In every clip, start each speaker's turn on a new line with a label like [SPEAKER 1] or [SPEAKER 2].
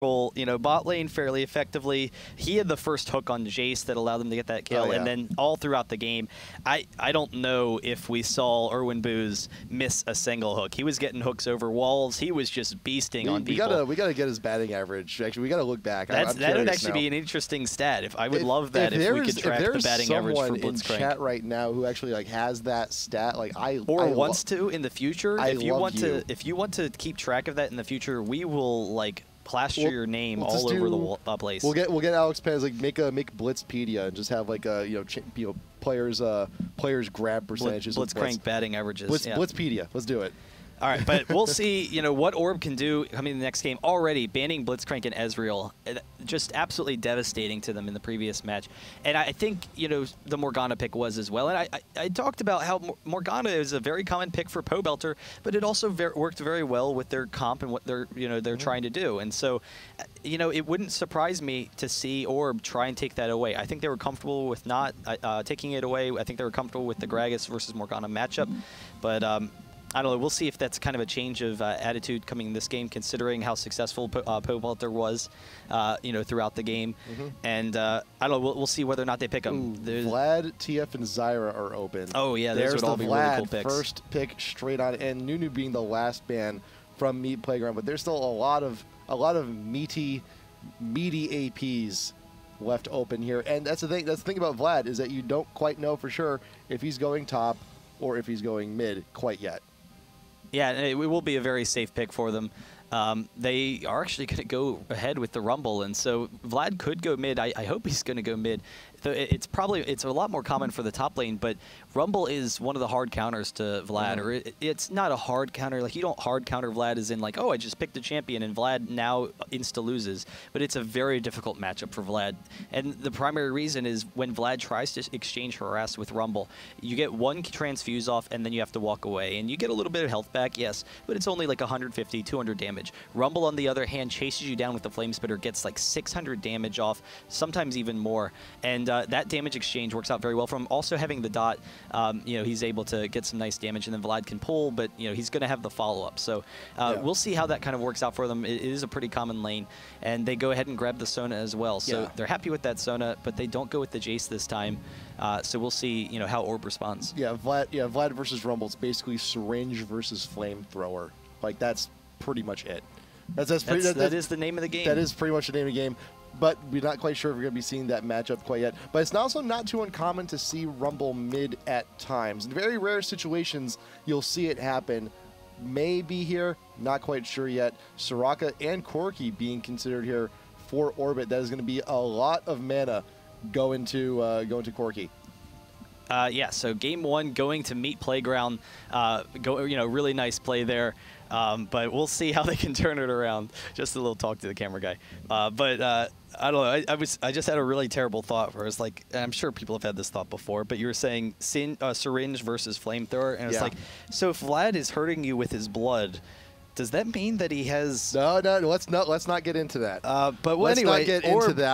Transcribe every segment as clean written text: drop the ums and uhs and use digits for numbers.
[SPEAKER 1] you know, bot lane fairly effectively. He had the first hook on Jace that allowed them to get that kill, and then all throughout the game, I don't know if we saw Erwin Booz miss a single hook. He was getting hooks over walls. He was just beasting on people.
[SPEAKER 2] We gotta get his batting average. Actually, we gotta look back.
[SPEAKER 1] That would actually be an interesting stat. If I would love that if we could track the batting average for Blitzcrank.
[SPEAKER 2] In chat right now who actually like has that stat, like I
[SPEAKER 1] wants to in the future. If you want to keep track of that in the future, we will like plaster your name all over the place.
[SPEAKER 2] We'll get Alex Pez, like make Blitzpedia and just have like players grab percentages.
[SPEAKER 1] Blitzcrank batting averages.
[SPEAKER 2] Blitzpedia. Let's do it.
[SPEAKER 1] All right, but we'll see, you know, what Orb can do coming in the next game. Already banning Blitzcrank and Ezreal, just absolutely devastating to them in the previous match. And I think, you know, the Morgana pick was as well. And I talked about how Morgana is a very common pick for Pobelter, but it also worked very well with their comp and what they're trying to do. And so, you know, it wouldn't surprise me to see Orb try and take that away. I think they were comfortable with not taking it away. I think they were comfortable with the Gragas versus Morgana matchup, but I don't know. We'll see if that's kind of a change of attitude coming in this game, considering how successful Pobelter was, you know, throughout the game. And I don't know. We'll see whether or not they pick him.
[SPEAKER 2] Vlad, TF, and Zyra are open.
[SPEAKER 1] Oh yeah, those would all be really cool picks.
[SPEAKER 2] First pick straight on, and Nunu being the last ban from Meat Playground. But there's still a lot of meaty APs left open here. And that's the thing. That's the thing about Vlad, is that you don't quite know for sure if he's going top or if he's going mid quite yet.
[SPEAKER 1] Yeah, it will be a very safe pick for them. They are actually going to go ahead with the Rumble, and so Vlad could go mid. I hope he's going to go mid. It's a lot more common for the top lane, but Rumble is one of the hard counters to Vlad, or it's not a hard counter. Like, you don't hard counter Vlad as in like, oh, I just picked a champion and Vlad now insta loses, but it's a very difficult matchup for Vlad. And the primary reason is when Vlad tries to exchange harass with Rumble, you get one transfuse off and then you have to walk away, and you get a little bit of health back, yes, but it's only like 150, 200 damage. Rumble, on the other hand, chases you down with the Flame Spitter, gets like 600 damage off, sometimes even more, and that damage exchange works out very well for him. Also having the dot, you know, he's able to get some nice damage, and then Vlad can pull, but you know, he's going to have the follow-up. So we'll see how that kind of works out for them. It is a pretty common lane, and they go ahead and grab the Sona as well. So they're happy with that Sona, but they don't go with the Jace this time. So we'll see, you know, how Orb responds.
[SPEAKER 2] Vlad versus Rumble. It's basically Syringe versus Flamethrower. Like, that's pretty much it. That
[SPEAKER 1] is the name of the game.
[SPEAKER 2] That is pretty much the name of the game. But we're not quite sure if we're going to be seeing that matchup quite yet. But it's also not too uncommon to see Rumble mid at times. In very rare situations, you'll see it happen. Maybe here, not quite sure yet. Soraka and Corki being considered here for Orbit. That is going to be a lot of mana going to Corki.
[SPEAKER 1] Yeah, so game one going to Meat Playground. Really nice play there. But we'll see how they can turn it around. Just a little talk to the camera guy. I don't know. I just had a really terrible thought where it's like, and I'm sure people have had this thought before, but you were saying Syringe versus Flamethrower, and it's like, so if Vlad is hurting you with his blood, does that mean that he has?
[SPEAKER 2] No. Let's not get into that.
[SPEAKER 1] Anyway,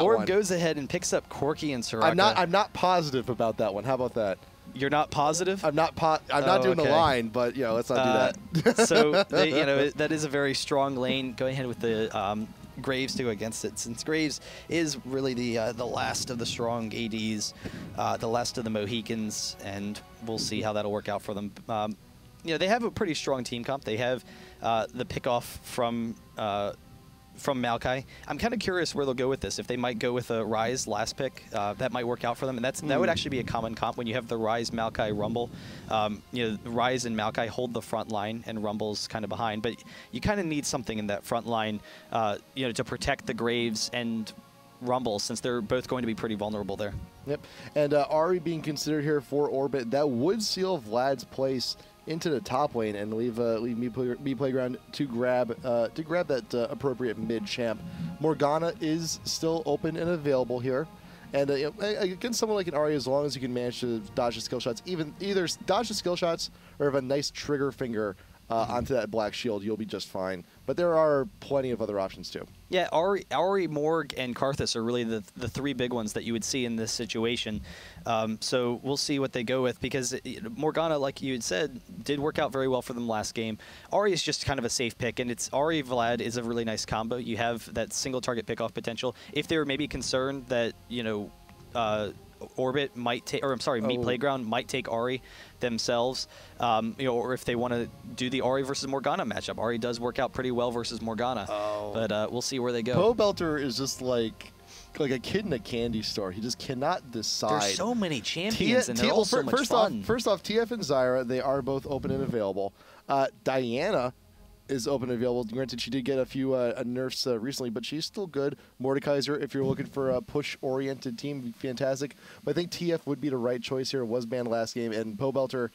[SPEAKER 1] Orb goes ahead and picks up Corki and Soraka.
[SPEAKER 2] I'm not positive about that one. How about that?
[SPEAKER 1] You're not positive?
[SPEAKER 2] I'm not doing the line, but let's not do that.
[SPEAKER 1] So that is a very strong lane. Go ahead with the Graves to go against it, since Graves is really the last of the strong ADs, the last of the Mohicans, and we'll see how that'll work out for them. They have a pretty strong team comp. They have the pickoff from Maokai. I'm kind of curious where they'll go with this. If they might go with a Ryze last pick, that might work out for them. And that would actually be a common comp when you have the Ryze, Maokai, Rumble. Ryze and Maokai hold the front line, and Rumble's kind of behind. But you kind of need something in that front line, to protect the Graves and Rumble, since they're both going to be pretty vulnerable there.
[SPEAKER 2] Yep. And Ahri being considered here for Orbit, that would seal Vlad's place into the top lane and leave Meat Playground to grab that appropriate mid champ. Morgana is still open and available here, and against someone like an Ahri, as long as you can manage to dodge the skill shots, either dodge the skill shots or have a nice trigger finger onto that black shield, you'll be just fine. But there are plenty of other options too.
[SPEAKER 1] Yeah, Ahri, Morg, and Karthus are really the three big ones that you would see in this situation. So we'll see what they go with, because Morgana, like you had said, did work out very well for them last game. Ahri is just kind of a safe pick, and it's Ahri Vlad is a really nice combo. You have that single target pickoff potential. If they were maybe concerned that, you know, Orbit might take, or I'm sorry, Meat Playground might take Ahri themselves, you know, or if they want to do the Ahri versus Morgana matchup. Ahri does work out pretty well versus Morgana, but we'll see where they go.
[SPEAKER 2] Belter is just like a kid in a candy store. He just cannot decide.
[SPEAKER 1] There's so many champions, and they're all so much fun.
[SPEAKER 2] First off, TF and Zyra, they are both open and available. Diana is open and available. Granted, she did get a few nerfs recently, but she's still good. Mordekaiser, if you're looking for a push-oriented team, fantastic. But I think TF would be the right choice here. It was banned last game, and Belter,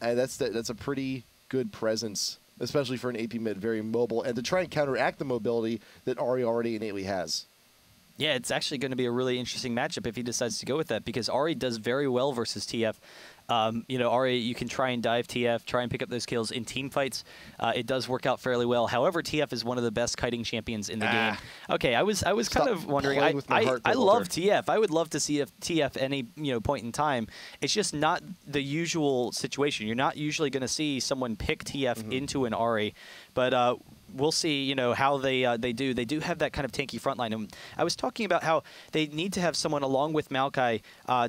[SPEAKER 2] that's a pretty good presence, especially for an AP mid, very mobile, and to try and counteract the mobility that Ahri already innately has.
[SPEAKER 1] Yeah, it's actually going to be a really interesting matchup if he decides to go with that, because Ahri does very well versus TF. You know, Ahri, you can try and dive TF, try and pick up those kills in team fights. It does work out fairly well. However, TF is one of the best kiting champions in the game. Okay, I was kind of wondering. I love TF. I would love to see TF any point in time. It's just not the usual situation. You're not usually going to see someone pick TF into an Ahri, but we'll see, how they do. They do have that kind of tanky front line. And I was talking about how they need to have someone along with Maokai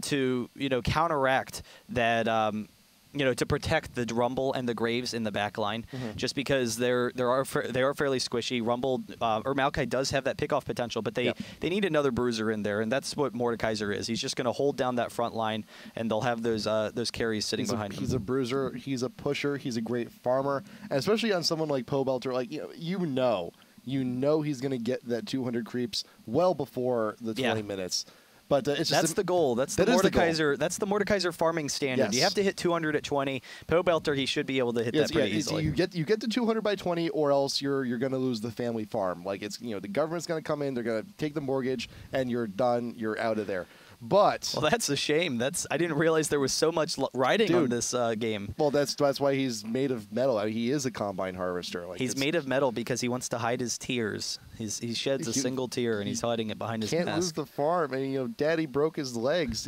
[SPEAKER 1] to, counteract that, to protect the Rumble and the Graves in the back line, just because they are fairly squishy. Rumble or Maokai does have that pickoff potential, but they need another bruiser in there, and that's what Mordekaiser is. He's just going to hold down that front line, and they'll have those carries sitting behind him.
[SPEAKER 2] He's a bruiser. He's a pusher. He's a great farmer, and especially on someone like Belter, like you know he's going to get that 200 creeps well before the 20 minutes. But it's just
[SPEAKER 1] that's the goal. That's the Mordekaiser. That's the Mordekaiser farming standard. Yes. You have to hit 200 at 20. Belter, he should be able to hit that pretty easily.
[SPEAKER 2] You get to 200 by 20, or else you're going to lose the family farm. Like it's the government's going to come in, they're going to take the mortgage, and you're done. You're out of there. But
[SPEAKER 1] that's a shame. I didn't realize there was so much riding on this game.
[SPEAKER 2] Well, that's why he's made of metal. I mean, he is a combine harvester. Like
[SPEAKER 1] he's made of metal because he wants to hide his tears. He sheds a single tear, and he's hiding it behind his mask.
[SPEAKER 2] Can't lose the farm, and Daddy broke his legs.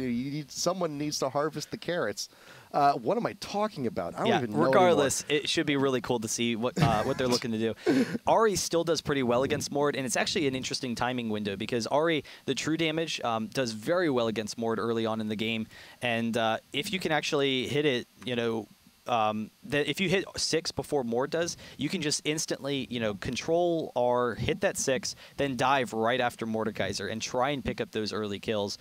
[SPEAKER 2] Someone needs to harvest the carrots. What am I talking about? I don't even know
[SPEAKER 1] regardless,
[SPEAKER 2] anymore.
[SPEAKER 1] It should be really cool to see what they're looking to do. Ahri still does pretty well against Mord, and it's actually an interesting timing window because Ahri, the true damage, does very well against Mord early on in the game, and if you can actually hit it, if you hit 6 before Mord does, you can just instantly, control or hit that 6, then dive right after Mordekaiser and try and pick up those early kills.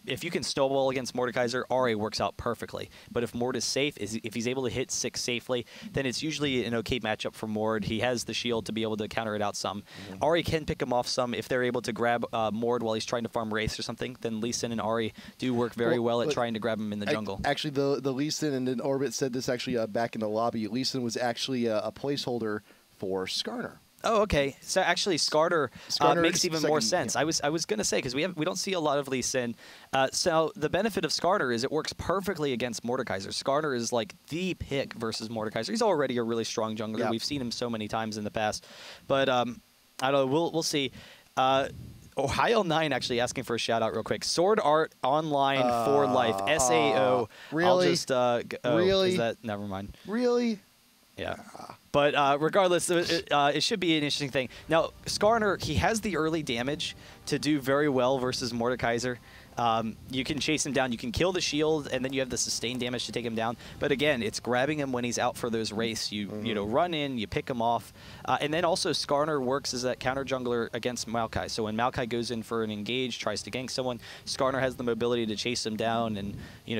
[SPEAKER 1] If you can snowball against Mordekaiser, Ahri works out perfectly. But if Mord is safe, if he's able to hit 6 safely, then it's usually an okay matchup for Mord. He has the shield to be able to counter it out some. Ahri can pick him off some if they're able to grab Mord while he's trying to farm Wraiths or something. Then Lee Sin and Ahri do work very well at trying to grab him in the jungle.
[SPEAKER 2] Actually, the Lee Sin and then Orbit said this actually back in the lobby. Lee Sin was actually a placeholder for Skarner.
[SPEAKER 1] Oh, okay. So actually, Skarner makes even more sense. I was going to say because we don't see a lot of Lee Sin. So the benefit of Skarner is it works perfectly against Mordekaiser. Skarner is like the pick versus Mordekaiser. He's already a really strong jungler. Yeah. We've seen him so many times in the past. But I don't know. We'll see. Ohio9 actually asking for a shout out real quick. Sword Art Online for Life. SAO.
[SPEAKER 2] Really?
[SPEAKER 1] I'll just
[SPEAKER 2] really?
[SPEAKER 1] Is that never mind?
[SPEAKER 2] Really?
[SPEAKER 1] Yeah. But regardless, it should be an interesting thing. Now, Skarner, he has the early damage to do very well versus Mordekaiser. You can chase him down, you can kill the shield, and then you have the sustained damage to take him down. But again, it's grabbing him when he's out for those wraiths. You run in, you pick him off. And then also Skarner works as that counter jungler against Maokai. So when Maokai goes in for an engage, tries to gank someone, Skarner has the mobility to chase him down and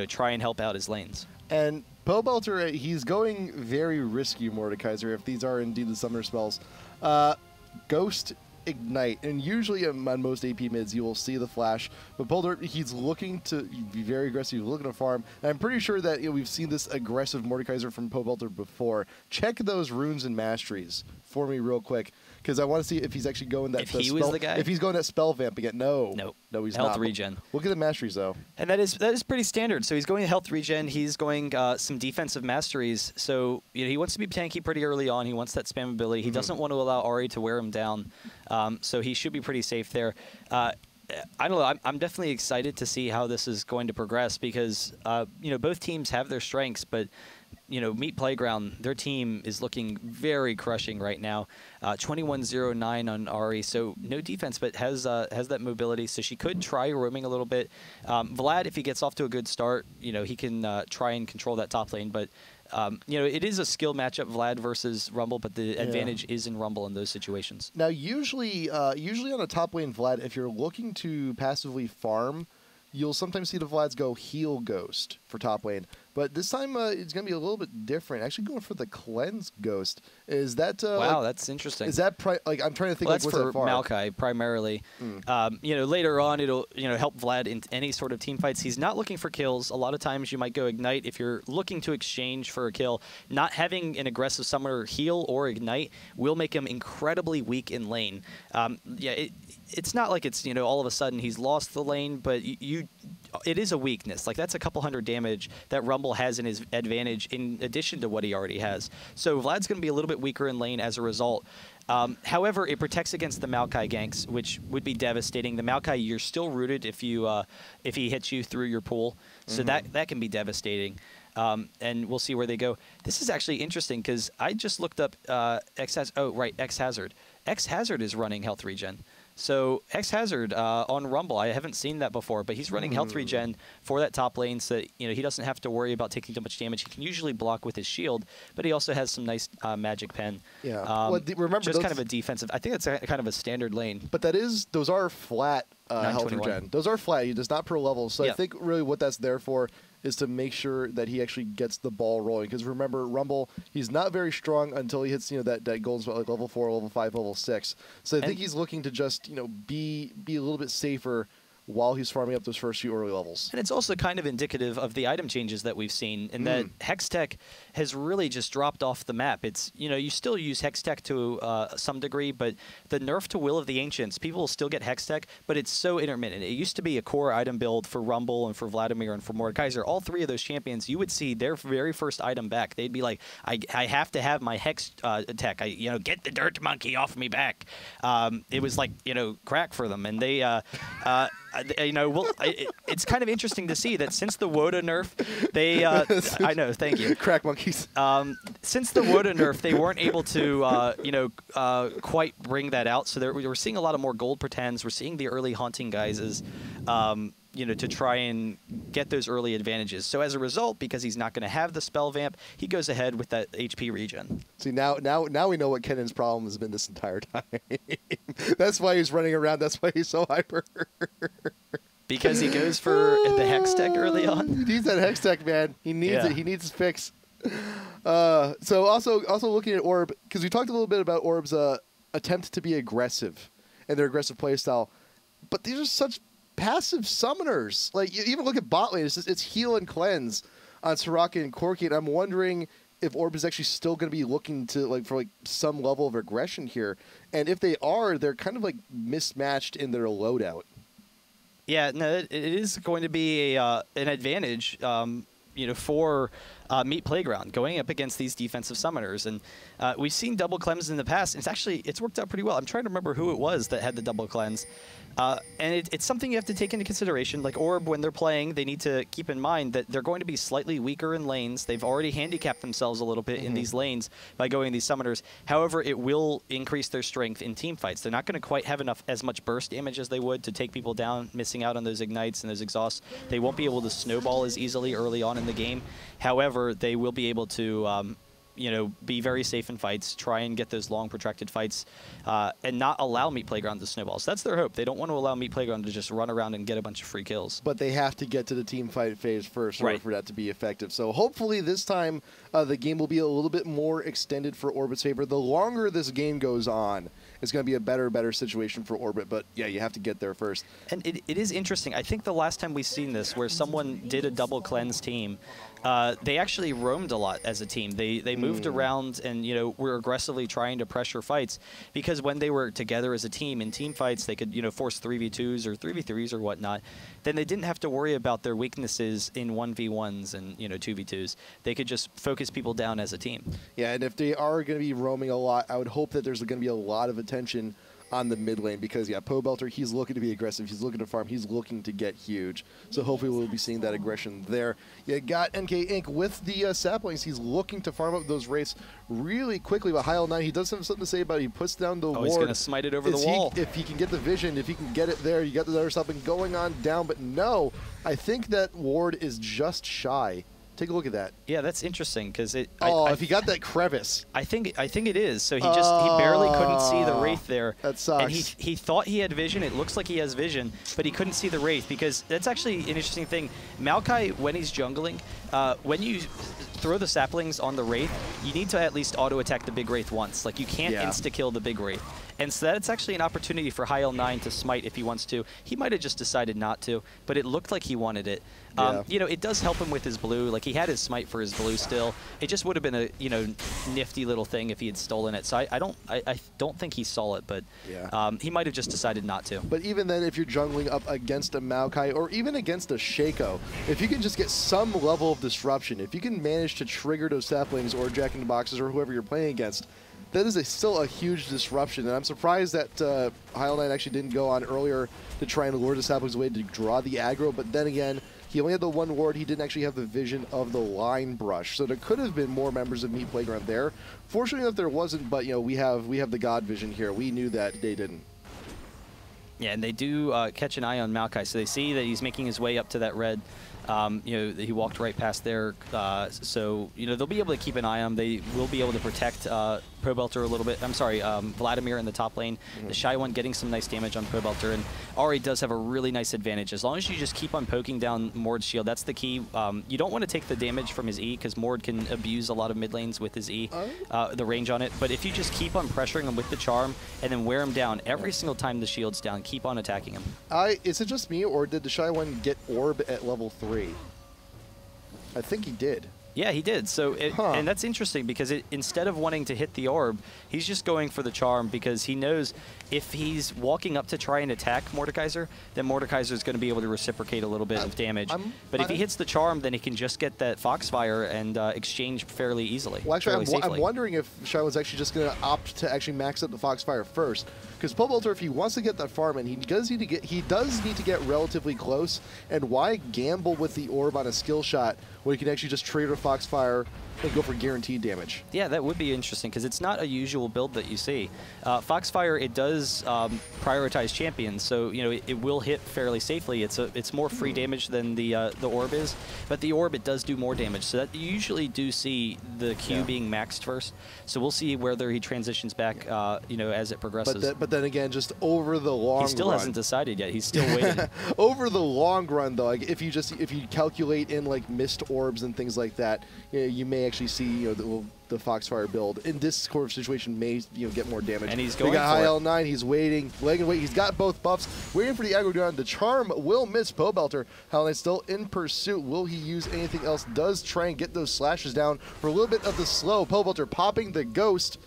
[SPEAKER 1] try and help out his lanes.
[SPEAKER 2] And Belter, he's going very risky, Mordekaiser, if these are indeed the summoner spells. Ghost, Ignite, and usually on most AP mids you will see the flash, but Belter, he's looking to be very aggressive, he's looking to farm, and I'm pretty sure that we've seen this aggressive Mordekaiser from Belter before. Check those runes and masteries for me real quick, because I want to see if he's actually going that.
[SPEAKER 1] If he was the guy?
[SPEAKER 2] If he's going that spell vamp again. No, he's
[SPEAKER 1] health
[SPEAKER 2] not.
[SPEAKER 1] regen.
[SPEAKER 2] Look at the masteries though.
[SPEAKER 1] And that is pretty standard. So he's going health regen. He's going some defensive masteries. So he wants to be tanky pretty early on. He wants that spam ability. He doesn't want to allow Ari to wear him down. So he should be pretty safe there. I don't know. I'm definitely excited to see how this is going to progress because both teams have their strengths, but Meat Playground, their team is looking very crushing right now. 21-0-9 on Ari, so no defense, but has that mobility, so she could try roaming a little bit. Vlad, if he gets off to a good start, he can try and control that top lane, but it is a skill matchup, Vlad versus Rumble, but the advantage is in Rumble in those situations. Now,
[SPEAKER 2] usually on a top lane Vlad, if you're looking to passively farm, you'll sometimes see the Vlads go heal Ghost for top lane. But this time it's going to be a little bit different. Actually going for the Cleanse Ghost. Is that...
[SPEAKER 1] wow, that's interesting.
[SPEAKER 2] Is that... I'm trying to think...
[SPEAKER 1] That's
[SPEAKER 2] what's
[SPEAKER 1] for
[SPEAKER 2] that far?
[SPEAKER 1] Maokai, primarily. Later on, it'll help Vlad in any sort of team fights. He's not looking for kills. A lot of times you might go Ignite if you're looking to exchange for a kill. Not having an aggressive summoner heal or Ignite will make him incredibly weak in lane. It's not like it's, all of a sudden he's lost the lane, but it is a weakness. Like, that's a couple hundred damage that Rumble has in his advantage in addition to what he already has. So Vlad's going to be a little bit weaker in lane as a result. However, it protects against the Maokai ganks, which would be devastating. The Maokai, you're still rooted if he hits you through your pool. So that can be devastating. And we'll see where they go. This is actually interesting because I just looked up X-Hazard. X-Hazard is running health regen. So X-Hazard on Rumble, I haven't seen that before, but he's running health regen for that top lane so that he doesn't have to worry about taking too much damage. He can usually block with his shield, but he also has some nice magic pen.
[SPEAKER 2] Yeah. Remember,
[SPEAKER 1] just kind of a defensive. I think that's kind of a standard lane.
[SPEAKER 2] But those are flat health regen. Those are flat. It's not per level. So I think really what that's there for is to make sure that he actually gets the ball rolling. Because remember, Rumble, he's not very strong until he hits that golden spot, like level 4, level 5, level 6. So I think he's looking to just be a little bit safer while he's farming up those first few early levels.
[SPEAKER 1] And it's also kind of indicative of the item changes that we've seen, in that Hextech has really just dropped off the map. It's, you still use Hextech to some degree, but the nerf to Will of the Ancients, people will still get Hextech, but it's so intermittent. It used to be a core item build for Rumble and for Vladimir and for Mordekaiser. All three of those champions, you would see their very first item back. They'd be like, I have to have my Hex tech. Get the dirt monkey off me back. It was like, crack for them, and they... it's kind of interesting to see that since the Woda nerf, they I know, thank you,
[SPEAKER 2] crack monkeys.
[SPEAKER 1] Since the Woda nerf, they weren't able to quite bring that out. So we're seeing a lot of more gold pretends. We're seeing the early haunting guys as to try and get those early advantages. So as a result, because he's not going to have the spell vamp, he goes ahead with that HP regen.
[SPEAKER 2] See, now we know what Kennan's problem has been this entire time. That's why he's running around. That's why he's so hyper.
[SPEAKER 1] Because he goes for the Hex tech early on.
[SPEAKER 2] He needs that Hex tech, man. He needs it. He needs his fix. So also looking at Orb, because we talked a little bit about Orb's attempt to be aggressive and their aggressive playstyle, but these are such passive summoners. Like, you even look at bot lane, it's heal and cleanse on Soraka and Corki, and I'm wondering if Orb is actually still going to be looking to for some level of aggression here. And if they are, they're kind of mismatched in their loadout.
[SPEAKER 1] Yeah, no, it is going to be an advantage, for Meat Playground going up against these defensive summoners. And we've seen double cleanse in the past. It's worked out pretty well. I'm trying to remember who it was that had the double cleanse. And it's something you have to take into consideration. Like Orb, when they're playing, they need to keep in mind that they're going to be slightly weaker in lanes. They've already handicapped themselves a little bit in these lanes by going these summoners. However, it will increase their strength in team fights. They're not going to quite have as much burst damage as they would to take people down, missing out on those ignites and those exhausts. They won't be able to snowball as easily early on in the game. However, they will be able to be very safe in fights, try and get those long, protracted fights, and not allow Meat Playground to snowball. So that's their hope. They don't want to allow Meat Playground to just run around and get a bunch of free kills.
[SPEAKER 2] But they have to get to the team fight phase first in order for that to be effective. So hopefully this time the game will be a little bit more extended for Orbit's favor. The longer this game goes on, it's going to be a better situation for Orbit. But yeah, you have to get there first.
[SPEAKER 1] And it is interesting. I think the last time we've seen this, where someone did a double cleanse team, they actually roamed a lot as a team. They moved around and, you know, were aggressively trying to pressure fights, because when they were together as a team in team fights, they could, you know, force 3v2s or 3v3s or whatnot. Then they didn't have to worry about their weaknesses in 1v1s and, you know, 2v2s. They could just focus people down as a team.
[SPEAKER 2] Yeah, and if they are going to be roaming a lot, I would hope that there's going to be a lot of attention on the mid lane, because, yeah, Pobelter, he's looking to be aggressive. He's looking to farm. He's looking to get huge. So hopefully we'll be seeing that aggression there. You got NK Inc. with the saplings. He's looking to farm up those wraiths really quickly. But Heil9, he does have something to say about it. He puts down the ward.
[SPEAKER 1] He's going to smite it over the wall.
[SPEAKER 2] If he can get the vision, if he can get it there, you got the other sapling going on down. But no, I think that ward is just shy. Take a look at that.
[SPEAKER 1] Yeah, that's interesting, because it.
[SPEAKER 2] If he got that crevice.
[SPEAKER 1] I think it is. So he barely couldn't see the wraith there.
[SPEAKER 2] That sucks.
[SPEAKER 1] And he thought he had vision. It looks like he has vision, but he couldn't see the wraith, because that's actually an interesting thing. Maokai, when he's jungling, when you throw the saplings on the wraith, you need to at least auto attack the big wraith once. Like, you can't insta kill the big wraith. And so that's actually an opportunity for Heil9 to smite if he wants to. He might have just decided not to, but it looked like he wanted it. You know, it does help him with his blue. Like, he had his smite for his blue still. It just would have been a, you know, nifty little thing if he had stolen it. So I don't think he saw it, but he might have just decided not to.
[SPEAKER 2] But even then, if you're jungling up against a Maokai or even against a Shaco, if you can just get some level of disruption, if you can manage to trigger those saplings or Jack in the Boxes or whoever you're playing against, that is still a huge disruption. And I'm surprised that Heil9 actually didn't go on earlier to try and lure the saplings away to draw the aggro. But then again, he only had the one ward. He didn't actually have the vision of the line brush. So there could have been more members of Meat Playground there. Fortunately enough, there wasn't. But, you know, we have the God vision here. We knew that they didn't.
[SPEAKER 1] Yeah, and they do catch an eye on Maokai. So they see that he's making his way up to that red. You know, he walked right past there. So, you know, they'll be able to keep an eye on him. They will be able to protect Pobelter a little bit. I'm sorry, Vladimir in the top lane. The Shy One getting some nice damage on Pobelter. And Ari does have a really nice advantage. As long as you just keep on poking down Mord's shield, that's the key. You don't want to take the damage from his E, because Mord can abuse a lot of mid lanes with his E, the range on it. But if you just keep on pressuring him with the charm and then wear him down every single time the shield's down, keep on attacking him.
[SPEAKER 2] Is it just me, or did the Shy One get Orb at level 3? I think he did.
[SPEAKER 1] Yeah, he did. So, and that's interesting, because instead of wanting to hit the orb, he's just going for the charm, because he knows if he's walking up to try and attack Mordekaiser, then Mordekaiser is going to be able to reciprocate a little bit of damage. But if he hits the charm, then he can just get that Foxfire and exchange fairly easily.
[SPEAKER 2] Well, actually, I'm wondering if Shy was actually just going to opt to actually max up the Foxfire first. Because Pobelter, if he wants to get that farm in, he does need to get relatively close. And why gamble with the orb on a skill shot when he can actually just trigger Foxfire and go for guaranteed damage? Yeah,
[SPEAKER 1] that would be interesting, because it's not a usual build that you see. Foxfire, it does prioritize champions, so, you know, it will hit fairly safely. It's more free damage than the orb is, but the orb, it does do more damage. So that you usually do see the Q being maxed first. So we'll see whether he transitions back, you know, as it progresses.
[SPEAKER 2] But then again, just over the long run,
[SPEAKER 1] he still hasn't decided yet. He's still waiting.
[SPEAKER 2] Over the long run, though, like if you calculate in like missed orbs and things like that, you may actually see, you know, the Foxfire build in this sort of situation may, you know, get more damage.
[SPEAKER 1] And he's going
[SPEAKER 2] for it. L9, he's waiting, leg and wait. He's got both buffs, waiting for the aggro down. The charm will miss Pobelter. L9 still in pursuit. Will he use anything else? Does try and get those slashes down for a little bit of the slow. Pobelter popping the ghost.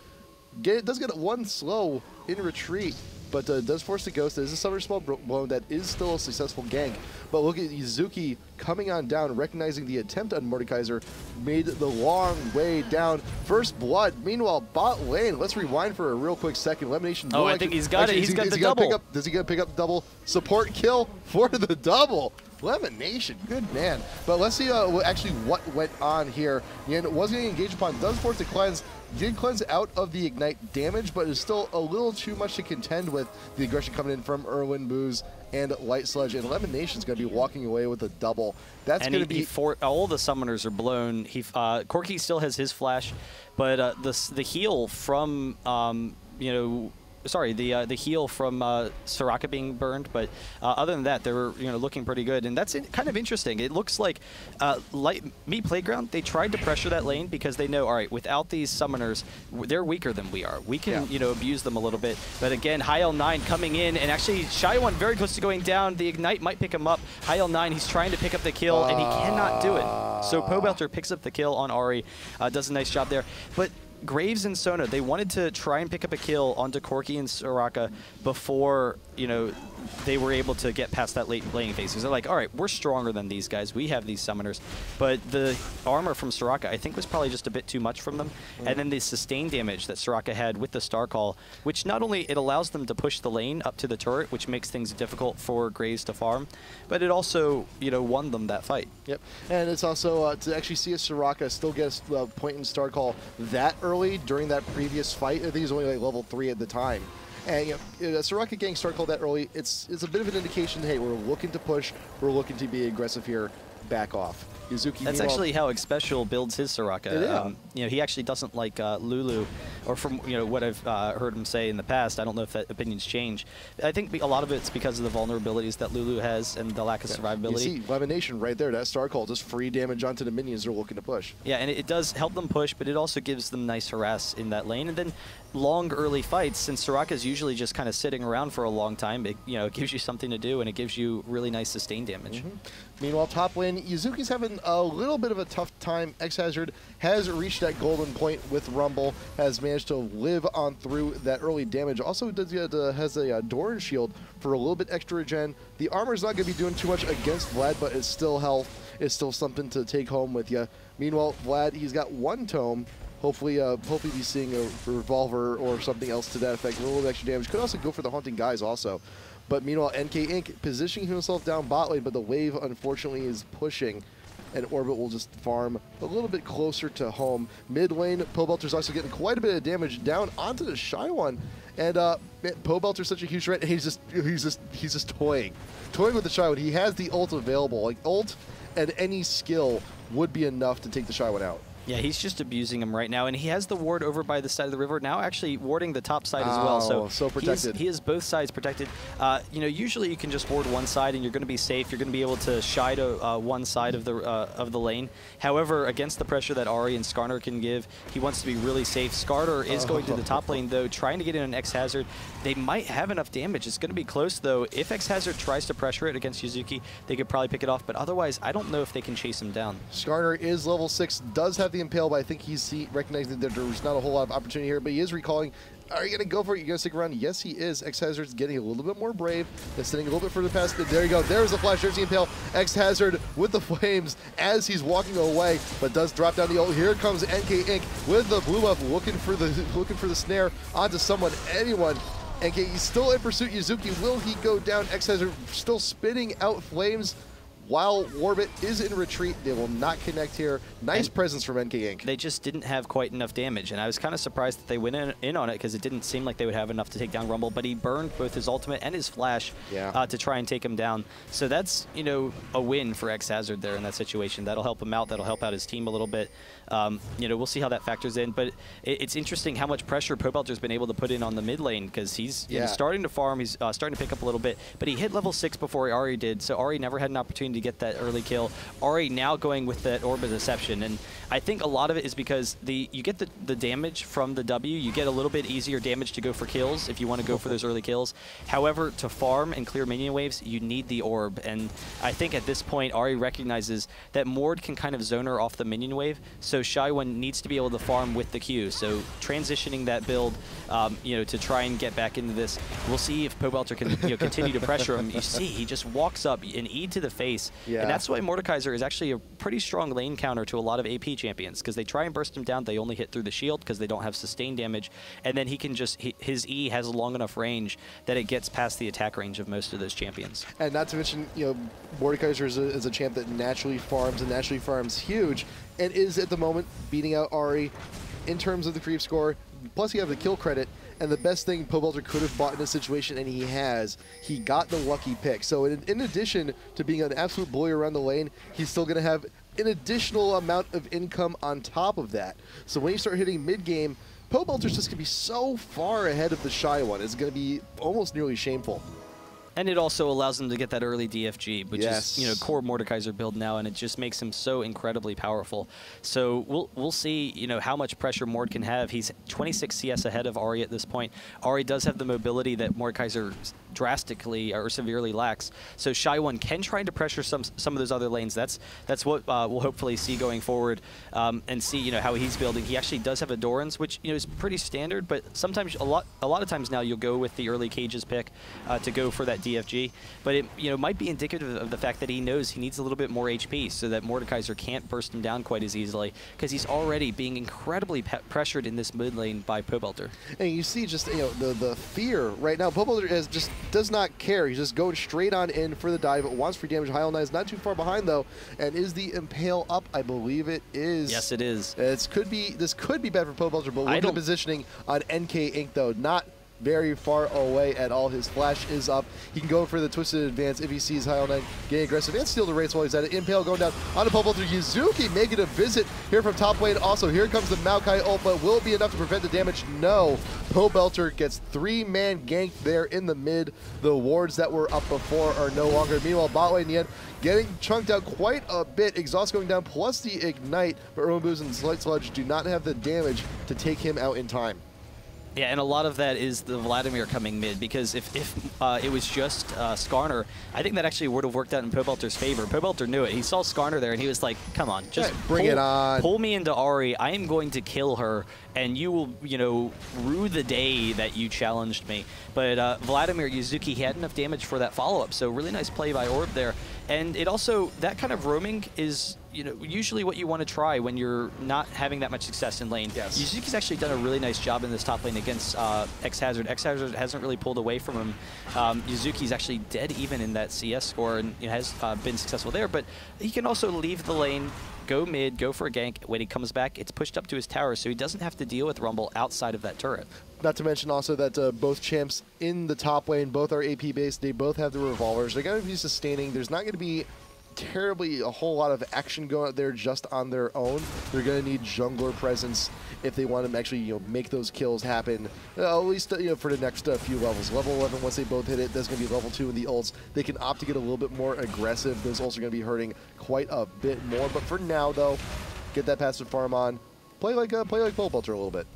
[SPEAKER 2] Does get one slow in retreat, but does force the ghost. There's a summer small blown that is still a successful gank. But look at Izuki coming on down, recognizing the attempt on Mordekaiser, made the long way down. First blood. Meanwhile, bot lane. Let's rewind for a real quick second. Elimination.
[SPEAKER 1] Oh, I think he's got it. He's got the double.
[SPEAKER 2] Does he get to pick up the double? Support kill for the double. Elimination, good man. But let's see actually what went on here. Yen was getting engaged upon, does force the cleanse, did cleanse out of the ignite damage, but is still a little too much to contend with the aggression coming in from Erwin, Booze, and Light Sludge. And Elimination's going to be walking away with a double. That's going to be...
[SPEAKER 1] all the summoners are blown. Corki still has his flash, but the heal from, you know, sorry, the heal from Soraka being burned, but other than that, they were looking pretty good, and that's kind of interesting. It looks like Meat Playground, they tried to pressure that lane because they know, all right, without these summoners, they're weaker than we are. We can abuse them a little bit, but again, High L9 coming in, and actually Shy1 very close to going down. The Ignite might pick him up. High L9, he's trying to pick up the kill, and he cannot do it. So Pobelter picks up the kill on Ahri, does a nice job there, but Graves and Sona, they wanted to try and pick up a kill onto Corki and Soraka before, they were able to get past that late laning phase. Because they're like, all right, we're stronger than these guys. We have these summoners. But the armor from Soraka, I think, was probably just a bit too much from them. And then the sustained damage that Soraka had with the Star Call, which not only it allows them to push the lane up to the turret, which makes things difficult for Graves to farm, but it also, won them that fight. Yep.
[SPEAKER 2] And it's also to actually see a Soraka still get a point in Star Call that early during that previous fight. I think he was only like level 3 at the time. And Soraka getting Star Call that early, it's a bit of an indication, hey, we're looking to push, we're looking to be aggressive here, back off. Yuzuki,
[SPEAKER 1] that's actually how Xpecial builds his Soraka. He actually doesn't like Lulu, or from what I've heard him say in the past. I don't know if that opinions change. I think a lot of it's because of the vulnerabilities that Lulu has and the lack of survivability.
[SPEAKER 2] You see, Lemonation right there, that Star Call, just free damage onto the minions they're looking to push.
[SPEAKER 1] Yeah, and it does help them push, but it also gives them nice harass in that lane. And then long early fights, since Soraka's usually just kind of sitting around for a long time, it gives you something to do, and it gives you really nice sustained damage.
[SPEAKER 2] Meanwhile, top lane, Yuzuki's having a little bit of a tough time. Xhazard has reached that golden point with Rumble, has managed to live on through that early damage. Also has a Doran shield for a little bit extra regen. The armor's not going to be doing too much against Vlad, but it's still health. It's still something to take home with you. Meanwhile, Vlad, he's got one tome. Hopefully be seeing a revolver or something else to that effect. A little bit extra damage. Could also go for the Haunting Guys also. But meanwhile, NK Inc. positioning himself down bot lane, but the wave, unfortunately, is pushing. And Orbit will just farm a little bit closer to home. Mid lane, Pobelter's also getting quite a bit of damage down onto the Shy1. And Pobelter's such a huge threat. He's just toying with the Shy1. He has the ult available. Like, ult and any skill would be enough to take the Shy1 out.
[SPEAKER 1] Yeah, he's just abusing him right now, and he has the ward over by the side of the river, now actually warding the top side as well.
[SPEAKER 2] So protected.
[SPEAKER 1] He is both sides protected. Usually you can just ward one side and you're going to be safe. You're going to be able to shy to one side of the lane. However, against the pressure that Ahri and Skarner can give, he wants to be really safe. Skarner is going to the top lane, though, trying to get in an Xhazard. They might have enough damage. It's going to be close, though. If Xhazard tries to pressure it against Yuzuki, they could probably pick it off, but otherwise, I don't know if they can chase him down.
[SPEAKER 2] Skarner is level 6, does have the Impale, but I think he's recognizing that there's not a whole lot of opportunity here, but he is recalling, are you going to go for it? You're going to stick around? Yes, he is. Xhazard's getting a little bit more brave. They're sitting a little bit further past. There you go. There's the flash. There's the Impale. Xhazard with the flames as he's walking away, but does drop down the ult. Here comes NK Inc. with the blue buff, looking for the snare onto someone, anyone. NK, he's still in pursuit. Yuzuki, will he go down? Xhazard still spitting out flames. While Orbit is in retreat, they will not connect here. Nice presence from NK Inc.
[SPEAKER 1] They just didn't have quite enough damage, and I was kind of surprised that they went in on it because it didn't seem like they would have enough to take down Rumble, but he burned both his ultimate and his flash to try and take him down. So that's, a win for Xhazard there in that situation. That'll help him out. That'll help out his team a little bit. We'll see how that factors in, but it's interesting how much pressure Pobelter's been able to put in on the mid lane because he's starting to farm. He's starting to pick up a little bit, but he hit level 6 before Ahri did, so Ahri never had an opportunity to get that early kill. Ahri now going with that Orb of Deception, and I think a lot of it is because you get the damage from the W. You get a little bit easier damage to go for kills if you want to go for those early kills. However, to farm and clear minion waves, you need the Orb, and I think at this point Ahri recognizes that Mord can kind of zone her off the minion wave, so Shy1 needs to be able to farm with the Q. So transitioning that build, to try and get back into this. We'll see if Pobelter can continue to pressure him. You see, he just walks up, an E to the face. And that's why Mordekaiser is actually a pretty strong lane counter to a lot of AP champions, because they try and burst him down, they only hit through the shield because they don't have sustained damage, and then he can just, his E has a long enough range that it gets past the attack range of most of those champions.
[SPEAKER 2] And not to mention, Mordekaiser is a champ that naturally farms huge, and is at the moment beating out Ahri in terms of the creep score. Plus you have the kill credit, and the best thing Pobelter could have bought in this situation, and he got the lucky pick. So in addition to being an absolute bully around the lane, he's still going to have an additional amount of income on top of that. So when you start hitting mid-game, Pobelter's just going to be so far ahead of the Shy One. It's going to be almost nearly shameful.
[SPEAKER 1] And it also allows them to get that early DFG, which
[SPEAKER 2] Yes.
[SPEAKER 1] is, you know, core Mordekaiser build now, and it just makes him so incredibly powerful. So we'll see, you know, how much pressure Mord can have. He's 26 CS ahead of Ahri at this point. Ahri does have the mobility that Mordekaiser drastically or severely lacks. So Shy One can try to pressure some of those other lanes. That's what we'll hopefully see going forward, and see, you know, how he's building. He actually does have a Doran's, which, you know, is pretty standard, but sometimes a lot of times now you'll go with the early cages pick to go for that DFG, but it, you know, might be indicative of the fact that he knows he needs a little bit more HP so that Mordekaiser can't burst him down quite as easily, because he's already being incredibly pressured in this mid lane by Pobelter.
[SPEAKER 2] And you see just, you know, the fear right now. Pobelter does not care. He's just going straight on in for the dive. Wants free damage. Hyal is not too far behind though. And is the Impale up? I believe it is.
[SPEAKER 1] Yes, it is.
[SPEAKER 2] This could be bad for Pobelter, but look at the positioning on NK Inc. though. Not very far away at all. His flash is up. He can go for the twisted advance if he sees Hyal getting aggressive and steal the race while he's at it. Impale going down onto Pobelter. Yuzuki making a visit here from top lane. Also, here comes the Maokai ult, but will it be enough to prevent the damage? No. Pobelter gets 3-man gank there in the mid. The wards that were up before are no longer. Meanwhile, bot lane Yen getting chunked out quite a bit. Exhaust going down plus the ignite, but Urban Boost and Slight Sludge do not have the damage to take him out in time.
[SPEAKER 1] Yeah, and a lot of that is the Vladimir coming mid, because if it was just Skarner, I think that actually would have worked out in Pobelter's favor. Pobelter knew it. He saw Skarner there, and he was like, come on, just
[SPEAKER 2] bring it on.
[SPEAKER 1] Pull me into Ahri. I am going to kill her, and you will, you know, rue the day that you challenged me. But Vladimir Yuzuki, he had enough damage for that follow-up, so really nice play by Orb there. And it also, that kind of roaming is, you know, usually what you want to try when you're not having that much success in lane.
[SPEAKER 2] Yes.
[SPEAKER 1] Yuzuki's actually done a really nice job in this top lane against X-Hazard. X-Hazard hasn't really pulled away from him. Yuzuki's actually dead even in that CS score, and has been successful there, but he can also leave the lane, go mid, go for a gank. When he comes back, it's pushed up to his tower, so he doesn't have to deal with Rumble outside of that turret.
[SPEAKER 2] Not to mention also that both champs in the top lane, both are AP based, they both have the revolvers. They're going to be sustaining. There's not going to be terribly a whole lot of action going out there just on their own. They're going to need jungler presence if they want to actually, you know, make those kills happen, at least, you know, for the next few levels. Level 11, once they both hit it, that's going to be level 2 in the ults. They can opt to get a little bit more aggressive. Those ults are going to be hurting quite a bit more. But for now, though, get that passive farm on. Play like Pobelter a little bit.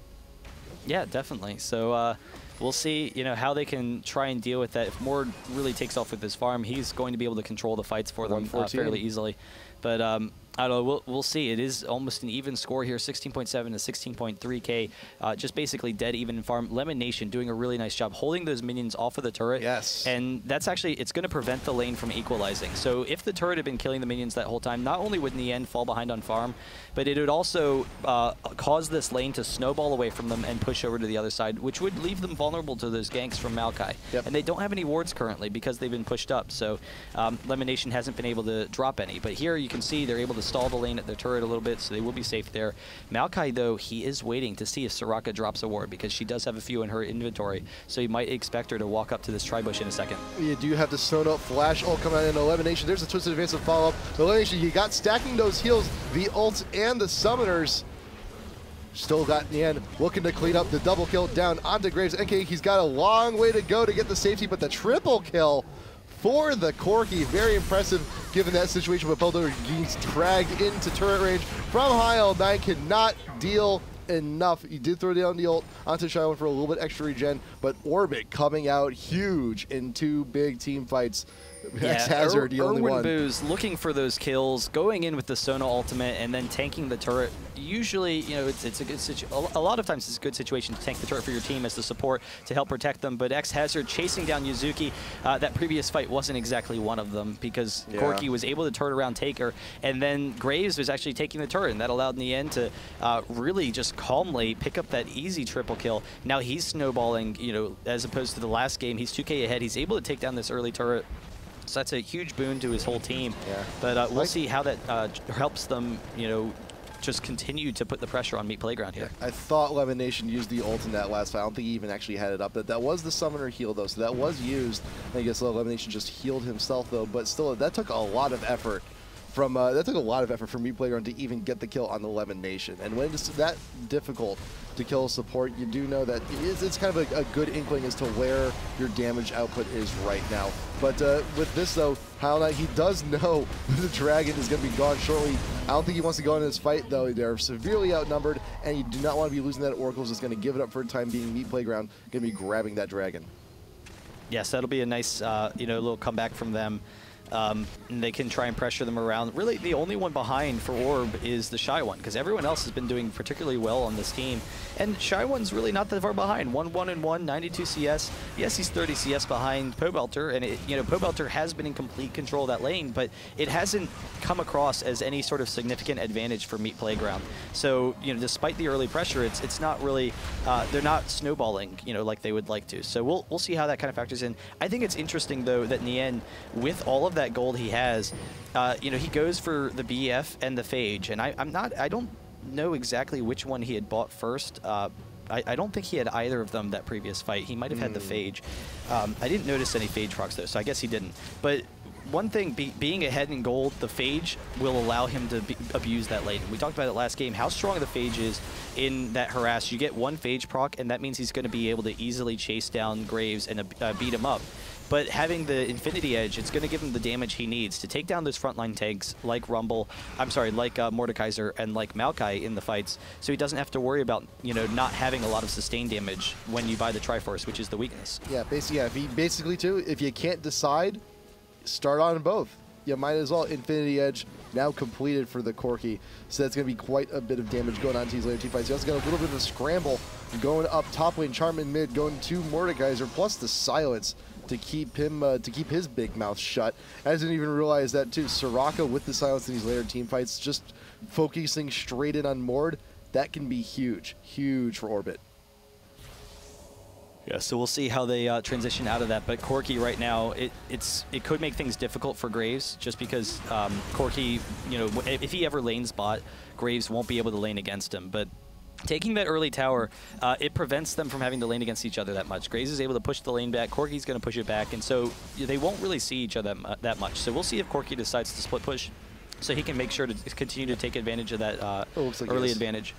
[SPEAKER 1] Yeah, definitely. So we'll see, you know, how they can try and deal with that. If Mord really takes off with his farm, he's going to be able to control the fights for them fairly easily. But I don't know, we'll see. It is almost an even score here, 16.7 to 16.3K. Just basically dead even in farm. Lemon Nation doing a really nice job holding those minions off of the turret.
[SPEAKER 2] Yes.
[SPEAKER 1] And that's actually, it's going to prevent the lane from equalizing. So if the turret had been killing the minions that whole time, not only would in the end fall behind on farm, but it would also cause this lane to snowball away from them and push over to the other side, which would leave them vulnerable to those ganks from Maokai.
[SPEAKER 2] Yep.
[SPEAKER 1] And they don't have any wards currently because they've been pushed up. So Lemon Nation hasn't been able to drop any. But here you can see they're able to stall the lane at their turret a little bit, so they will be safe there. Maokai, though, he is waiting to see if Soraka drops a ward, because she does have a few in her inventory, so you might expect her to walk up to this tri-bush in a second. You
[SPEAKER 2] do have the Sono flash ult coming out in Elimination. There's a twisted advance of follow-up. Elimination, you got stacking those heals, the ults and the summoners. Still got Nian looking to clean up the double kill down onto Graves. NK, he's got a long way to go to get the safety, but the triple kill for the Corki, very impressive given that situation. But Pobelter gets dragged into turret range from Hyal9, cannot deal enough. He did throw down the ult onto Shy One for a little bit extra regen, but Orbit coming out huge in two big team fights.
[SPEAKER 1] Yeah,
[SPEAKER 2] X-Hazard, the only one.
[SPEAKER 1] Booz looking for those kills, going in with the Sona ultimate, and then tanking the turret. Usually, you know, it's a good situation. A lot of times it's a good situation to tank the turret for your team as the support to help protect them. But X-Hazard chasing down Yuzuki, that previous fight wasn't exactly one of them, because Corki was able to turn around, take her, and then Graves was actually taking the turret, and that allowed in the end to really just calmly pick up that easy triple kill. Now he's snowballing, you know, as opposed to the last game. He's 2K ahead. He's able to take down this early turret. So that's a huge boon to his whole team. Yeah. But we'll see how that helps them, you know, just continue to put the pressure on Meat Playground here.
[SPEAKER 2] I thought Lemon Nation used the ult in that last fight. I don't think he even actually had it up. That was the summoner heal, though, so that was used. I guess Lemon Nation just healed himself, though. But still, that took a lot of effort from that took a lot of effort from Meat Playground to even get the kill on the Lemon Nation. And when it's that difficult to kill a support, you do know that it's kind of a good inkling as to where your damage output is right now. But with this though, Hollow Knight, he does know the dragon is going to be gone shortly. I don't think he wants to go into this fight though. They're severely outnumbered, and you do not want to be losing that Oracle's is going to give it up for a time being. Meat Playground going to be grabbing that dragon.
[SPEAKER 1] Yes, that'll be a nice, little comeback from them. And they can try and pressure them around. Really, the only one behind for Orb is the Shy One, because everyone else has been doing particularly well on this team. And Shy One's really not that far behind. 1-1-1, 92 CS. Yes, he's 30 CS behind Pobelter, and Pobelter has been in complete control of that lane, but it hasn't come across as any sort of significant advantage for Meat Playground. So, despite the early pressure, it's not really, they're not snowballing, like they would like to. So we'll see how that kind of factors in. I think it's interesting though that Nien, with all of that gold he has, he goes for the BF and the Phage, and I don't know exactly which one he had bought first. I don't think he had either of them that previous fight. He might have had the Phage. I didn't notice any Phage procs though, so I guess he didn't. But one thing, being ahead in gold, the Phage will allow him to abuse that lane. We talked about it last game, how strong the Phage is in that harass. You get one Phage proc, and that means he's going to be able to easily chase down Graves and beat him up. But having the Infinity Edge, it's going to give him the damage he needs to take down those frontline tanks like Mordekaiser and like Maokai in the fights, so he doesn't have to worry about, not having a lot of sustained damage when you buy the Triforce, which is the weakness. Yeah,
[SPEAKER 2] basically too, if you can't decide, start on both. You might as well. Infinity Edge now completed for the Corki, so that's going to be quite a bit of damage going on to these later team fights. He also got a little bit of a scramble going up top lane, Charm in mid, going to Mordekaiser, plus the silence to keep him to keep his big mouth shut. I didn't even realize that too. Soraka with the silence in these later team fights, just focusing straight in on Mord, that can be huge for Orbit.
[SPEAKER 1] Yeah, so we'll see how they transition out of that. But Corki right now, it could make things difficult for Graves, just because Corki, if he ever lanes bot, Graves won't be able to lane against him. But taking that early tower, it prevents them from having to lane against each other that much. Graves is able to push the lane back, Corki's going to push it back, and so they won't really see each other that much. So we'll see if Corki decides to split push, so he can make sure to continue to take advantage of that early advantage.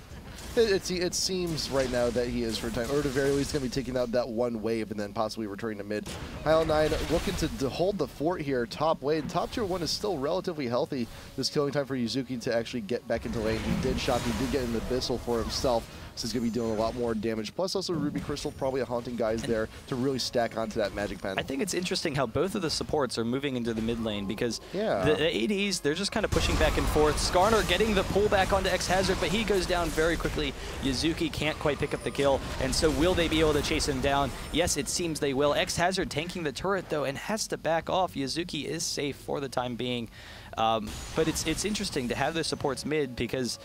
[SPEAKER 2] It seems right now that he is for a time, or at the very least going to be taking out that one wave and then possibly returning to mid. IPL9 looking to hold the fort here, top lane. Top tier 1 is still relatively healthy. This killing time for Yuzuki to actually get back into lane. He did shop, he did get an Abyssal for himself, so he's going to be doing a lot more damage. Plus also Ruby Crystal, probably a haunting guys there to really stack onto that magic pen.
[SPEAKER 1] I think it's interesting how both of the supports are moving into the mid lane, because the ADs, they're just kind of pushing back and forth. Skarner getting the pullback onto X-Hazard, but he goes down very quickly. Yuzuki can't quite pick up the kill, and so will they be able to chase him down? Yes, it seems they will. X-Hazard tanking the turret though and has to back off. Yuzuki is safe for the time being. But it's interesting to have those supports mid, because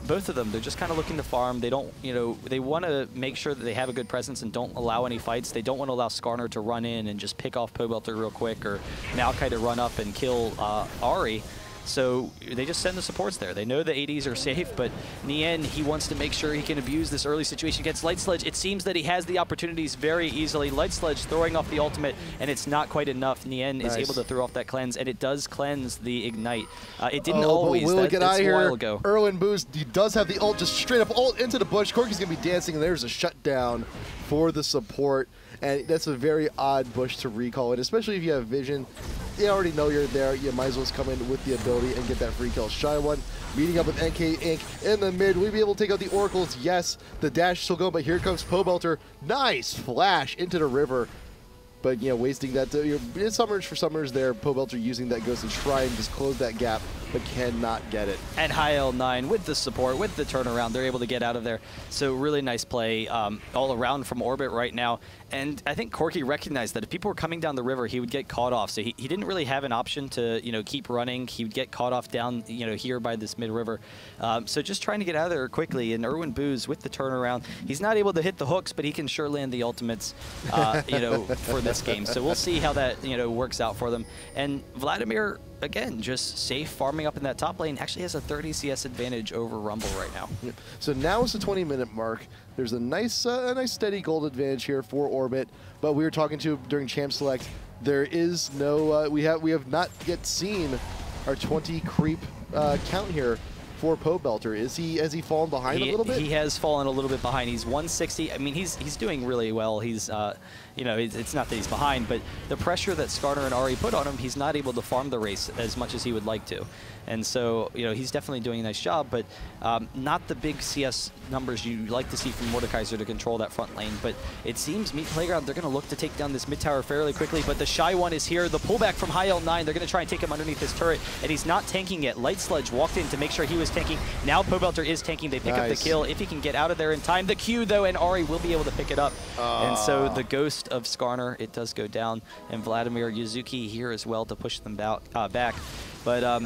[SPEAKER 1] both of them, they're just kind of looking to farm. They don't, they want to make sure that they have a good presence and don't allow any fights. They don't want to allow Skarner to run in and just pick off Pobelter real quick, or Maokai to run up and kill Ahri. So they just send the supports there. They know the ADs are safe, but Nien, he wants to make sure he can abuse this early situation against Light Sledge. It seems that he has the opportunities very easily. Light Sledge throwing off the ultimate, and it's not quite enough. Nien is able to throw off that cleanse, and it does cleanse the Ignite. It didn't always.
[SPEAKER 2] Will it get out of here?
[SPEAKER 1] A while ago.
[SPEAKER 2] Erwin Boost, he does have the ult, just straight up ult into the bush. Corki's going to be dancing, and there's a shutdown for the support. And that's a very odd bush to recall it, especially if you have vision. You already know you're there. You might as well come in with the ability and get that free kill. Shy One meeting up with NK Inc. in the mid. We'll be able to take out the Oracles. Yes, the dash still going, but here comes Pobelter. Nice flash into the river. But, wasting that. It's Summers for Summers there. Pobelter using that Ghost to try and just close that gap, but cannot get it.
[SPEAKER 1] And IPL9 with the support, with the turnaround, they're able to get out of there. So really nice play all around from Orbit right now. And I think Corki recognized that if people were coming down the river, he would get caught off. So he didn't really have an option to, keep running. He would get caught off down, here by this mid-river. So just trying to get out of there quickly. And Erwin Booz with the turnaround. He's not able to hit the hooks, but he can sure land the ultimates, for this game. So we'll see how that, works out for them. And Vladimir, again, just safe farming up in that top lane, actually has a 30 CS advantage over Rumble right now.
[SPEAKER 2] Yeah. So now it's the 20-minute mark. There's a nice steady gold advantage here for Orbit, but we were talking to during Champ Select. There is no, we have not yet seen our 20 creep count here for Pobelter. Has he fallen behind a little bit?
[SPEAKER 1] He has fallen a little bit behind. He's 160. I mean, he's doing really well. He's you know, it's not that he's behind, but the pressure that Skarner and Ari put on him, he's not able to farm the race as much as he would like to. And so, you know, he's definitely doing a nice job, but not the big CS numbers you like to see from Mordekaiser to control that front lane. But it seems Meat Playground, they're going to look to take down this mid tower fairly quickly, but the Shy One is here. The pullback from High L9, they're going to try and take him underneath his turret, and he's not tanking yet. Light Sledge walked in to make sure he was tanking. Now Pobelter is tanking. They pick up the kill. If he can get out of there in time. The Q, though, and Ari will be able to pick it up. And so the ghost of Skarner, it does go down, and Vladimir Yuzuki here as well to push them back. But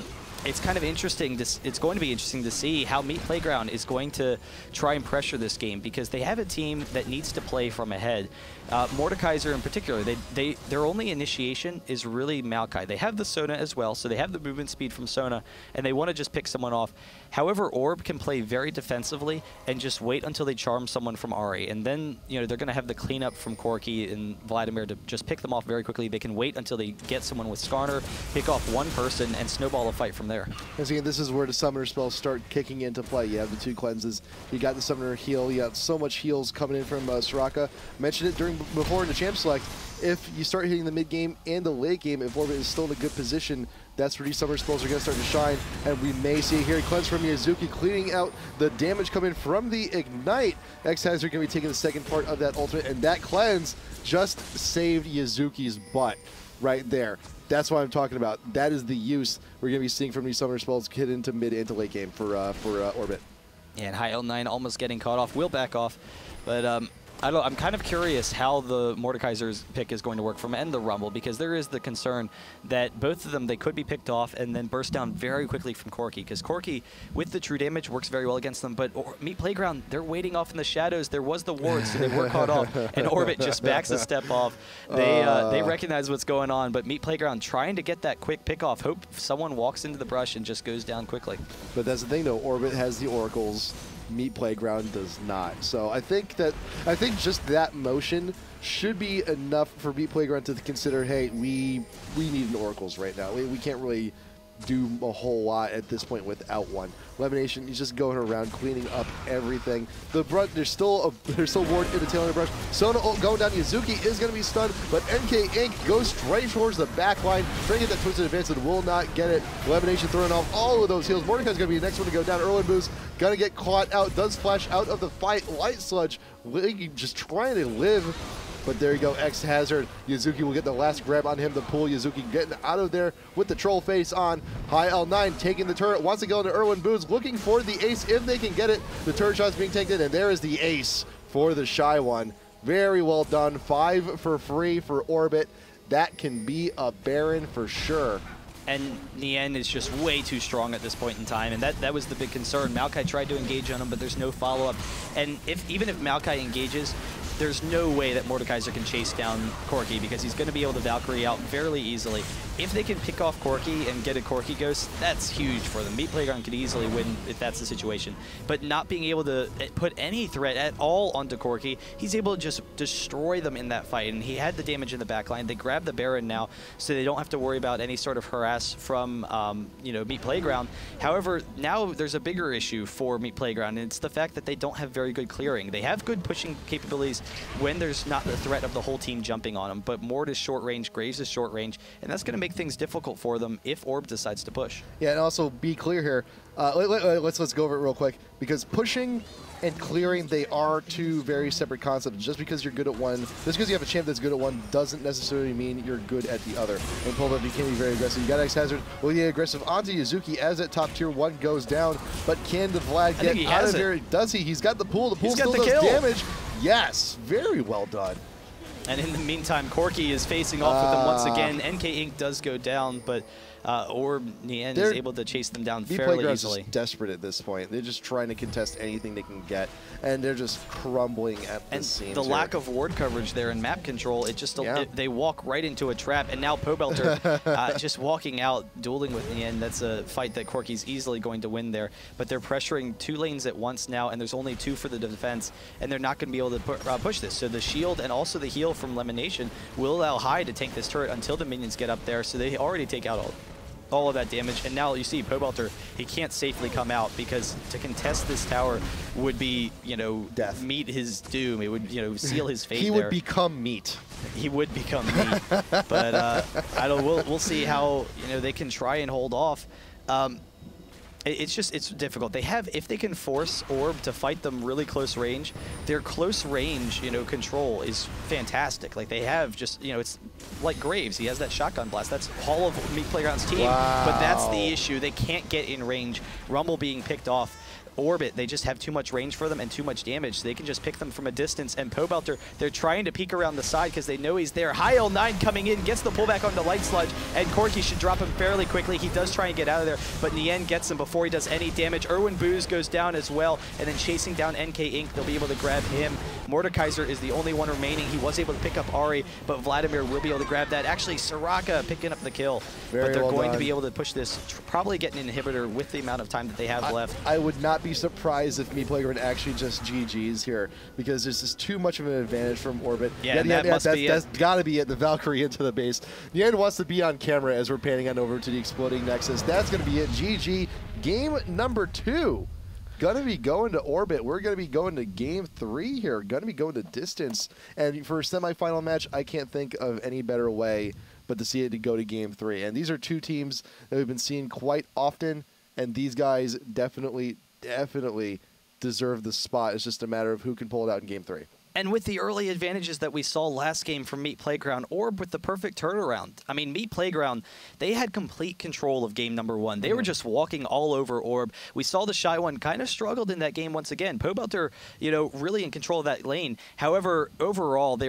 [SPEAKER 1] it's kind of interesting. It's going to be interesting to see how Meat Playground is going to try and pressure this game, because they have a team that needs to play from ahead. Mordekaiser in particular, their only initiation is really Maokai. They have the Sona as well, so they have the movement speed from Sona, and they want to just pick someone off. However, Orb can play very defensively and just wait until they charm someone from Ari, and then, you know, they're going to have the cleanup from Corki and Vladimir to just pick them off very quickly. They can wait until they get someone with Skarner, pick off one person, and snowball a fight from there.
[SPEAKER 2] And again, this is where the summoner spells start kicking into play. You have the 2 cleanses. You got the summoner heal. You got so much heals coming in from Soraka. Mentioned it before in the champ select. If you start hitting the mid game and the late game, if Orbit is still in a good position, that's where these summoner spells are going to start to shine. And we may see here cleanse from Yuzuki, cleaning out the damage coming from the Ignite. X-Hazard going to be taking the second part of that ultimate, and that cleanse just saved Yuzuki's butt right there. That's what I'm talking about. That is the use we're going to be seeing from these summoner spells hit into mid and to late game for Orbit.
[SPEAKER 1] Yeah, and High L9 almost getting caught off. Will back off, but I'm kind of curious how the Mordekaiser's pick is going to work from and the Rumble, because there is the concern that both of them, they could be picked off and then burst down very quickly from Corki, because Corki, with the true damage, works very well against them, but Meat Playground, they're waiting off in the shadows. There was the ward, so they were caught off, and Orbit just backs a step off. They recognize what's going on, but Meat Playground trying to get that quick pick off. Hope someone walks into the brush and just goes down quickly.
[SPEAKER 2] But that's the thing, though. Orbit has the oracles. Meat Playground does not. So I think just that motion should be enough for Meat Playground to consider, hey, we need an oracles right now. We can't really do a whole lot at this point without one. Lemonation, he's just going around cleaning up everything. The brush, there's still ward in the tail of the brush. Sona going down. Yuzuki is going to be stunned, but NK Inc. goes straight towards the back line, trying to get that twisted advance and will not get it. Lemonation throwing off all of those heals. Mordekaiser's going to be the next one to go down. Erlen Boo's going to get caught out, does flash out of the fight. Light Sludge just trying to live. But there you go, X-Hazard. Yuzuki will get the last grab on him to pull Yuzuki getting out of there with the troll face on. High L9 taking the turret, wants to go into Erlen Booz, looking for the ace if they can get it. The turret shot's being taken, and there is the ace for the Shy One. Very well done. 5 for free for Orbit. That can be a Baron for sure.
[SPEAKER 1] And Nien is just way too strong at this point in time, and that was the big concern. Maokai tried to engage on him, but there's no follow-up. And even if Maokai engages, there's no way that Mordekaiser can chase down Corki, because he's going to be able to Valkyrie out fairly easily. If they can pick off Corki and get a Corki Ghost, that's huge for them. Meat Playground could easily win if that's the situation. But not being able to put any threat at all onto Corki, he's able to just destroy them in that fight. And he had the damage in the backline. They grab the Baron now, so they don't have to worry about any sort of harass from you know, Meat Playground. However, now there's a bigger issue for Meat Playground, and it's the fact that they don't have very good clearing. They have good pushing capabilities when there's not the threat of the whole team jumping on them, but Mord is short range, Graves is short range, and that's going to make things difficult for them if Orb decides to push.
[SPEAKER 2] Yeah, and also be clear here. Let's go over it real quick, because pushing and clearing, they are 2 very separate concepts. Just because you're good at one, just because you have a champ that's good at one, doesn't necessarily mean you're good at the other. And Pulver can be very aggressive. You got X-Hazard will get aggressive onto Yuzuki as that top tier 1 goes down, but can the Vlad get out of there? Does he? He's got the pool. The pool still does damage. Yes, very well done.
[SPEAKER 1] And in the meantime, Corki is facing off with them once again. NK Inc. does go down, but Orb Nien is able to chase them down fairly easily.
[SPEAKER 2] Just desperate at this point. They're just trying to contest anything they can get, and they're just crumbling at the seams.
[SPEAKER 1] The lack of ward coverage there and map control, they walk right into a trap, and now Pobelter just walking out, dueling with Nien. That's a fight that Corki's easily going to win there, but they're pressuring 2 lanes at once now, and there's only 2 for the defense, and they're not going to be able to push this. So the shield and also the heal from Lemonation will allow High to tank this turret until the minions get up there, so they already take out all. all of that damage. And now you see Pobelter, he can't safely come out because to contest this tower would be, you know,
[SPEAKER 2] death.
[SPEAKER 1] Meet his doom. It would, you know, seal his fate.
[SPEAKER 2] He would become meat.
[SPEAKER 1] He would become meat. But I don't. We'll see how, you know, they can try and hold off. It's difficult. They have, if they can force Orb to fight them really close range, their close range, you know, control is fantastic. Like they have just, you know, it's like Graves. He has that shotgun blast. That's all of Meat Playground's team.
[SPEAKER 2] Wow.
[SPEAKER 1] But that's the issue. They can't get in range. Rumble being picked off. Orbit, they just have too much range for them and too much damage. So they can just pick them from a distance. And Pobelter, they're trying to peek around the side because they know he's there. High L9 coming in, gets the pullback on the Light Sludge, and Corki should drop him fairly quickly. He does try and get out of there, but Nien gets him before he does any damage. Erwin Booz goes down as well, and then chasing down NK Inc., they'll be able to grab him. Mordekaiser is the only one remaining. He was able to pick up Ari, but Vladimir will be able to grab that. Actually, Soraka picking up the kill, but they're going to be able to push this, probably get an inhibitor with the amount of time that they have left.
[SPEAKER 2] I would not be surprised if Meat Playground actually just GG's here, because there's just too much of an advantage from Orbit.
[SPEAKER 1] Yeah, that's
[SPEAKER 2] got to be it. The Valkyrie into the base. Nien wants to be on camera as we're panning on over to the exploding Nexus. That's going to be it. GG. Game number 2. Gonna be going to Orbit. We're gonna be going to game 3 here. Gonna be going to distance. And for a semifinal match, I can't think of any better way but to see it to go to game 3. And these are two teams that we've been seeing quite often, and these guys definitely deserve the spot. It's just a matter of who can pull it out in game 3.
[SPEAKER 1] And with the early advantages that we saw last game from Meat Playground, Orb with the perfect turnaround. I mean, Meat Playground, they had complete control of game number 1. They were just walking all over Orb. We saw the Shy One kind of struggled in that game once again. Pobelter, you know, really in control of that lane. However, overall, they were